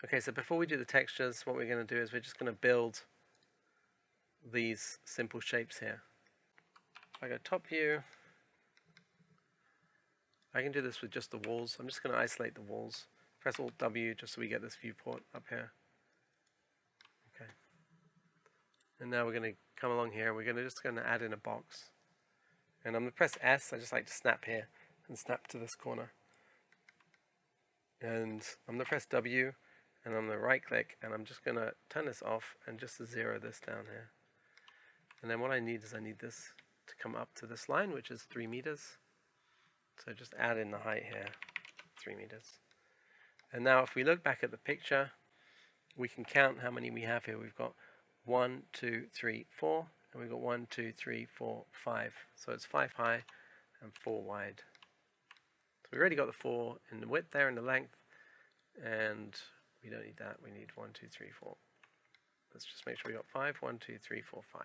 Okay, so before we do the textures, what we're going to do is we're just going to build these simple shapes here. If I go top view, I can do this with just the walls. I'm just going to isolate the walls. Press Alt W just so we get this viewport up here. Okay. And now we're going to come along here. We're just going to add in a box. And I'm going to press S. I just like to snap here and snap to this corner. And I'm going to press W and I'm going to right click and I'm just going to turn this off and just to zero this down here. And then what I need is I need this to come up to this line, which is 3 meters. So just add in the height here, 3 meters. And now if we look back at the picture, we can count how many we have here. We've got 1, 2, 3, 4, and we've got 1, 2, 3, 4, 5. So it's 5 high and 4 wide. So we already got the 4 in the width there and the length, and we don't need that. We need 1, 2, 3, 4. Let's just make sure we got 5, 1, 2, 3, 4, 5.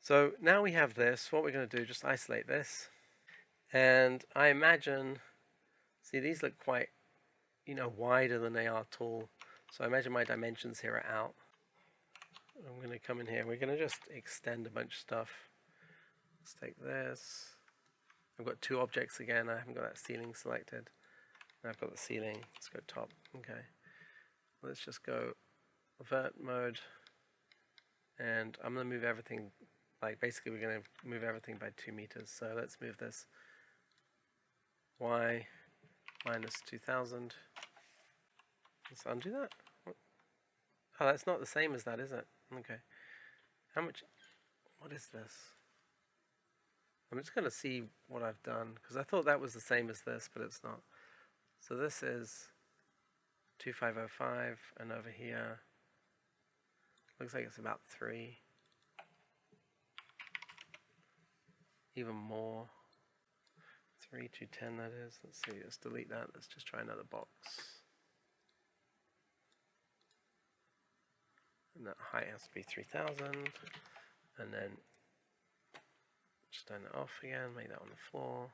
So now we have this. What we're going to do, just isolate this. And I imagine, see, these look quite, wider than they are tall. So I imagine my dimensions here are out. I'm going to come in here. We're going to just extend a bunch of stuff. Let's take this. I've got 2 objects again. I haven't got that ceiling selected. Now I've got the ceiling. Let's go top. Okay. Let's just go vert mode. And I'm going to move everything, basically we're going to move everything by 2 meters. So let's move this Y minus 2000. Let's undo that. Oh, that's not the same as that, is it? Okay. What is this? I'm just going to see what I've done, because I thought that was the same as this, but it's not. So this is 2505, and over here, looks like it's about 3. Even more. 3 to 10 that is. Let's see, let's delete that. Let's just try another box. And that height has to be 3000. And then just turn it off again, make that on the floor.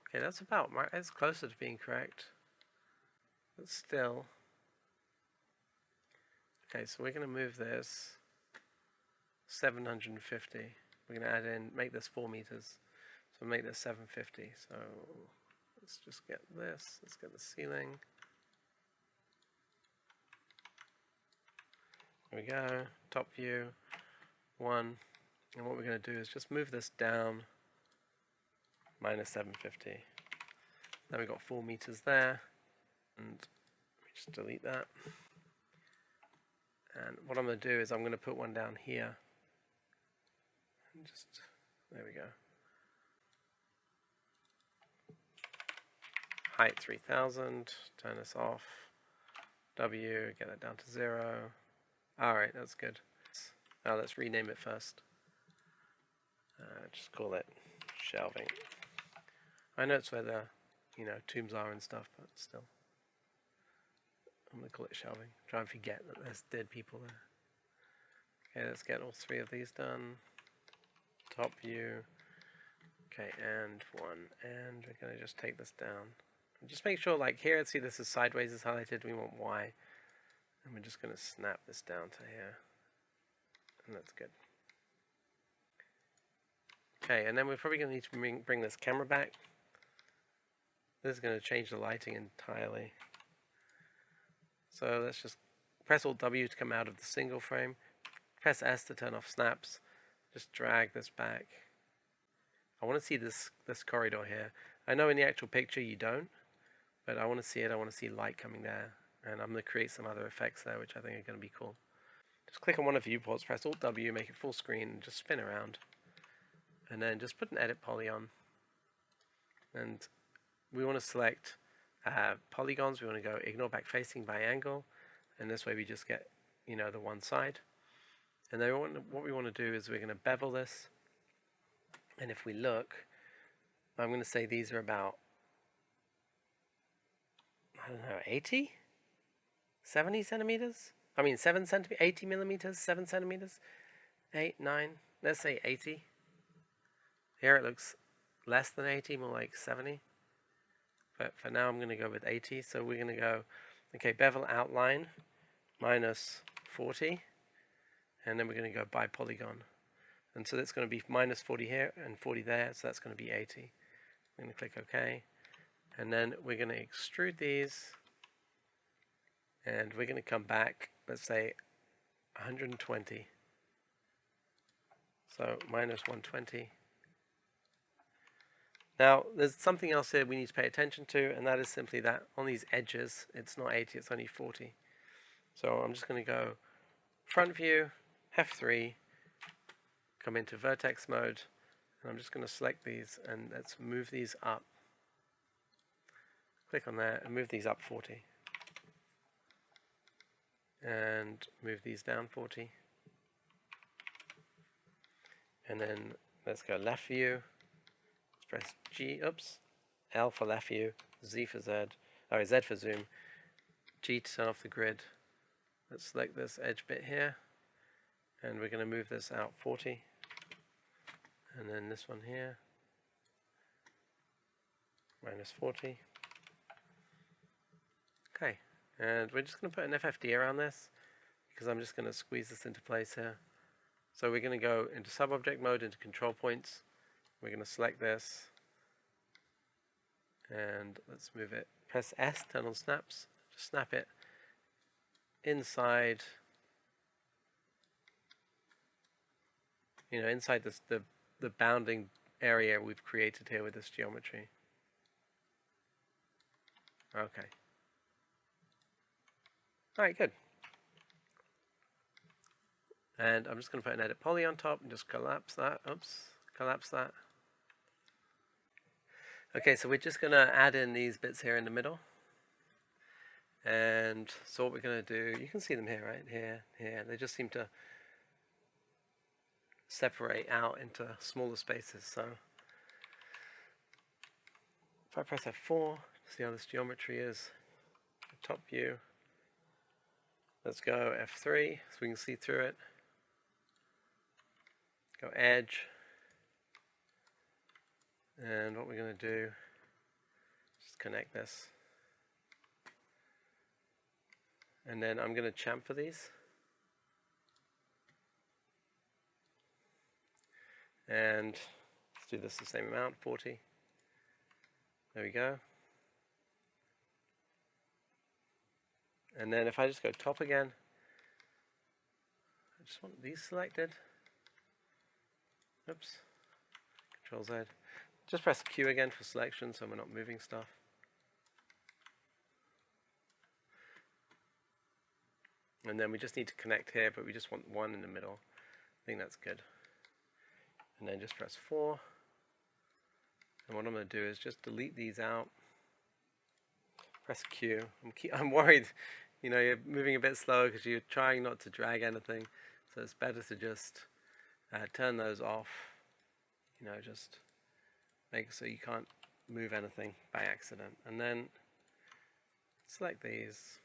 Okay, that's about right. It's closer to being correct. But still. Okay, so we're going to move this 750. We're going to add in, make this 4 meters. So make this 750. So let's just get this. Let's get the ceiling. There we go. Top view. 1. And what we're going to do is just move this down minus 750. Then we've got 4 meters there. And we just delete that. And what I'm going to do is I'm going to put one down here. And just, there we go. Height 3000, turn this off. W, get that down to 0. Alright, that's good. Now let's rename it first. Just call it shelving. I know it's where the tombs are and stuff, but still. I'm going to call it shelving. Try and forget that there's dead people there. Okay, let's get all 3 of these done. Top view. Okay, and 1. And we're going to just take this down. Just make sure, here, see this is sideways is highlighted. We want Y. And we're just going to snap this down to here. And that's good. Okay, and then we're probably going to need to bring this camera back. This is going to change the lighting entirely. So let's just press Alt W to come out of the single frame. Press S to turn off snaps. Just drag this back. I want to see this corridor here. I know in the actual picture you don't, but I want to see it. I want to see light coming there. And I'm going to create some other effects there, which I think are going to be cool. Just click on one of the viewports, press Alt W, make it full screen, and just spin around. And then just put an edit poly on. And we want to select polygons. We want to go ignore back facing by angle. And this way we just get, the one side. And then what we want to do is we're going to bevel this. And if we look, I'm going to say these are about, 80? 70 centimeters? 7 centimeters, 80 millimeters, 7 centimeters, 8, 9, let's say 80. Here it looks less than 80, more like 70. But for now I'm going to go with 80, so we're going to go Okay, bevel outline minus 40, and then we're going to go by polygon. And so that's going to be minus 40 here and 40 there, so that's going to be 80. I'm going to click OK, and then we're going to extrude these, and we're going to come back, let's say 120. So minus 120. Now, there's something else here we need to pay attention to, and that is simply that on these edges, it's not 80, it's only 40. So I'm just going to go front view, F3, come into vertex mode, and I'm just going to select these, and let's move these up. Click on that, and move these up 40. And move these down 40. And then let's go left view. Press L for left view, Z for Z for zoom, G to turn off the grid. Let's select this edge bit here, and we're going to move this out 40, and then this one here, minus 40. Okay, and we're just going to put an FFD around this, because I'm just going to squeeze this into place here. So we're going to go into sub-object mode, into control points. We're going to select this, and let's move it. Press S, turn on snaps, just snap it inside, inside this, the bounding area we've created here with this geometry. Okay. Alright, good. And I'm just going to put an edit poly on top and just collapse that. Collapse that. Okay, so we're just going to add in these bits here in the middle. And so what we're going to do, you can see them here, right? Here. They just seem to separate out into smaller spaces. So if I press F4, see how this geometry is. Top view. Let's go F3 so we can see through it. Go edge. And what we're going to do, just connect this. And then I'm going to chamfer these. And let's do this the same amount, 40. There we go. And then if I just go top again, I just want these selected. Oops. Control Z. Just press Q again for selection so we're not moving stuff. And then we just need to connect here, but we just want one in the middle. I think that's good. And then just press 4. And what I'm going to do is just delete these out. Press Q. I'm worried, you're moving a bit slow because you're trying not to drag anything. So it's better to just turn those off. Just make it so you can't move anything by accident. And then select these.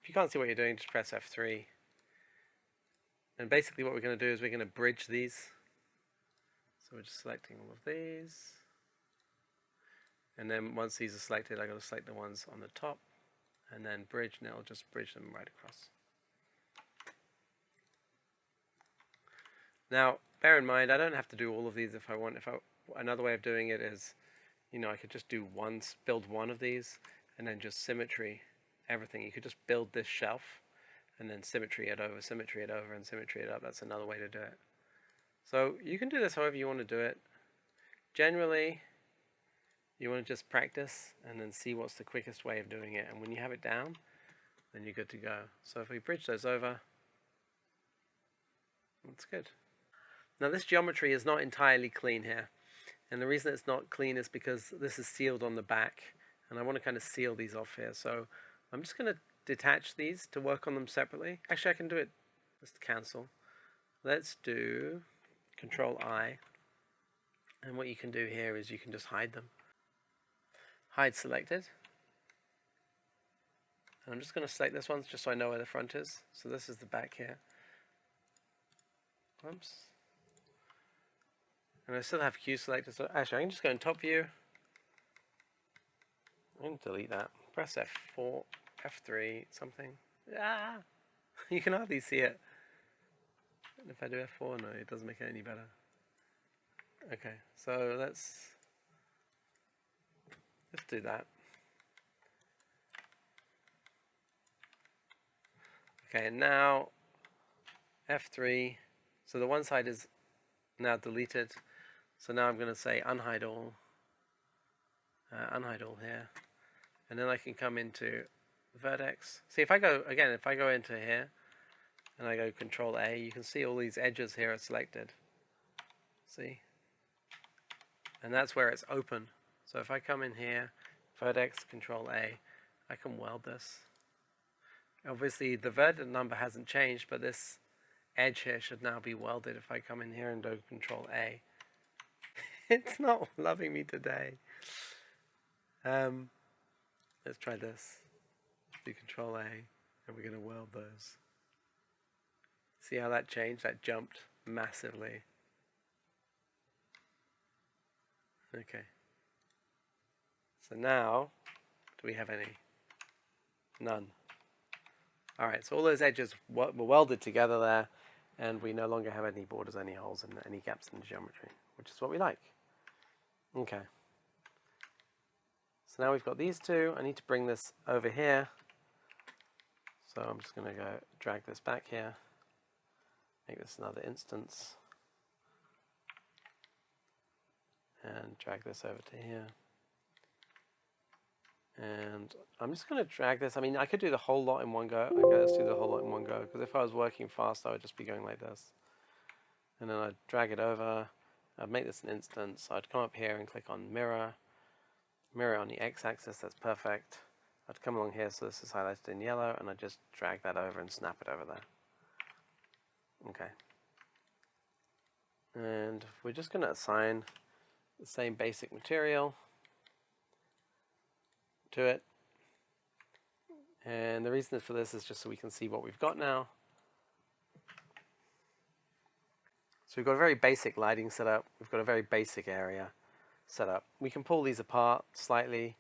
If you can't see what you're doing, just press F3. And basically what we're going to do is we're going to bridge these. So we're just selecting all of these. And then once these are selected, I'm going to select the ones on the top. And then bridge, and it'll just bridge them right across. Now, bear in mind, I don't have to do all of these if I want. Another way of doing it is, I could just do build one of these, and then just symmetry everything. You could just build this shelf, and then symmetry it over, and symmetry it up. That's another way to do it. So you can do this however you want to do it. Generally, you want to just practice and then see what's the quickest way of doing it. And when you have it down, then you're good to go. So if we bridge those over, that's good. Now this geometry is not entirely clean here. And the reason it's not clean is because this is sealed on the back. And I want to kind of seal these off here. So I'm just going to detach these to work on them separately. Actually, I can do it. Just cancel. Let's do Control I. And what you can do here is you can just hide them. Hide selected. And I'm just going to select this one just so I know where the front is. So this is the back here. Oops. And I still have Q selected. So actually, I can just go in top view. I can delete that. press F4, F3, something. Ah! You can hardly see it. And if I do F4, no, it doesn't make it any better. Okay, so let's do that. Okay, and now F3. So the one side is now deleted. So now I'm going to say unhide all here, and then I can come into vertex. See, if I go into here and I go Control A, you can see all these edges here are selected. See, and that's where it's open. So if I come in here, vertex, Control A, I can weld this. Obviously the vertex number hasn't changed, but this edge here should now be welded if I come in here and do Control A. It's not loving me today. Let's try this. Do Control A, and we're going to weld those. See how that changed? That jumped massively. Okay. So now, do we have any? None. Alright, so all those edges were welded together there, and we no longer have any borders, any holes, and any gaps in the geometry, which is what we like. Okay. So now we've got these two. I need to bring this over here. So I'm just going to go drag this back here. Make this another instance. And drag this over to here. And I'm just going to drag this. I mean, I could do the whole lot in one go. Okay, let's do the whole lot in one go. Because if I was working fast, I would just be going like this. And then I'd drag it over. I'd make this an instance. I'd come up here and click on mirror. Mirror on the x-axis, that's perfect. I'd come along here, so this is highlighted in yellow, and I'd just drag that over and snap it over there. Okay. And we're just going to assign the same basic material to it. And the reason for this is just so we can see what we've got now. So we've got a very basic lighting setup. We've got a very basic area setup. We can pull these apart slightly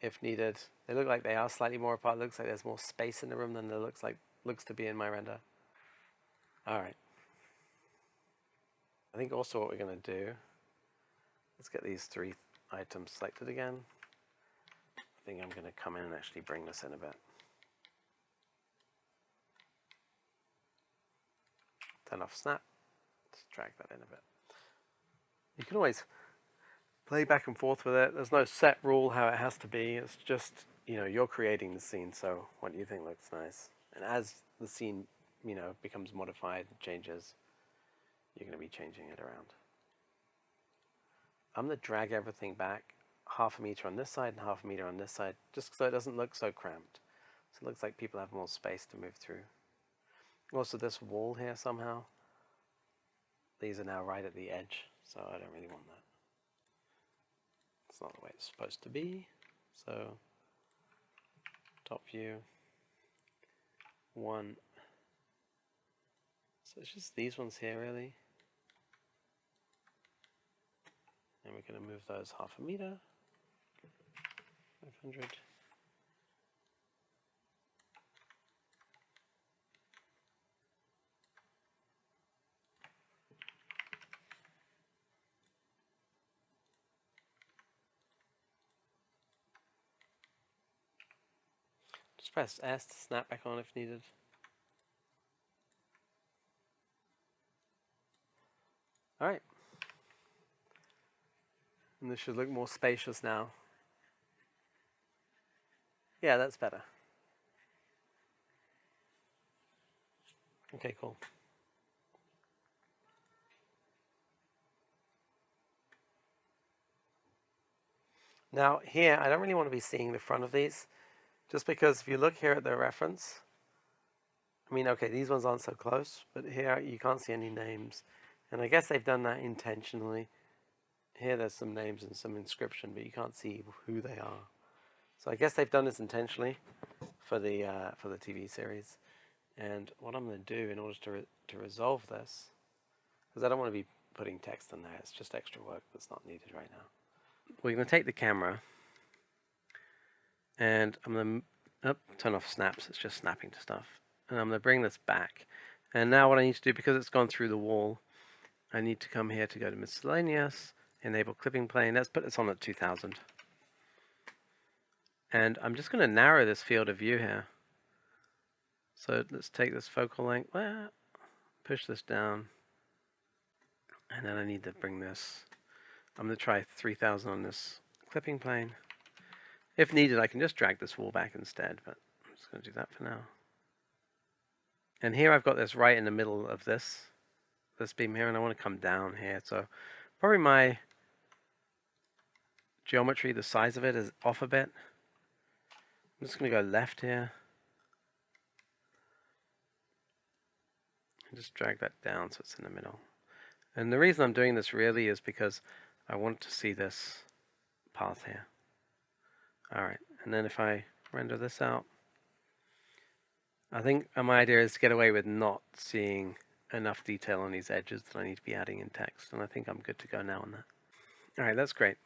if needed. They look like they are slightly more apart. It looks like there's more space in the room than there looks to be in my render. Alright. I think also what we're going to do, let's get these three items selected again. I think I'm going to come in and actually bring this in a bit. Turn off snap. Just drag that in a bit. You can always play back and forth with it. There's no set rule how it has to be. It's just, you're creating the scene, so what do you think looks nice? And as the scene, becomes modified, changes, you're going to be changing it around. I'm going to drag everything back 1/2 meter on this side and 1/2 meter on this side, just so it doesn't look so cramped. So it looks like people have more space to move through. Also, this wall here somehow, these are now right at the edge, so I don't really want that. It's not the way it's supposed to be. So top view, 1. So it's just these ones here really. And we're going to move those 1/2 meter, 500. Just press S to snap back on if needed. Alright. And this should look more spacious now. Yeah, that's better. Okay, cool. Now here, I don't really want to be seeing the front of these, just because if you look here at the reference, I mean, okay, these ones aren't so close, but here you can't see any names. And I guess they've done that intentionally. Here there's some names and some inscription, but you can't see who they are. So I guess they've done this intentionally for the TV series. And what I'm going to do in order to resolve this, because I don't want to be putting text in there, it's just extra work that's not needed right now. We're going to take the camera, And I'm going to turn off snaps, it's just snapping to stuff. And I'm going to bring this back. And now what I need to do, because it's gone through the wall, I need to come here to go to miscellaneous, enable clipping plane. Let's put this on at 2000. And I'm just going to narrow this field of view here. So let's take this focal length, push this down, and then I need to bring this. I'm going to try 3000 on this clipping plane. If needed, I can just drag this wall back instead, but I'm just going to do that for now. And here I've got this right in the middle of this beam here, and I want to come down here. So probably my geometry, the size of it is off a bit. I'm just going to go left here. And just drag that down so it's in the middle. And the reason I'm doing this really is because I want to see this path here. Alright, and then if I render this out, I think my idea is to get away with not seeing enough detail on these edges that I need to be adding in text, and I think I'm good to go now on that. Alright, that's great.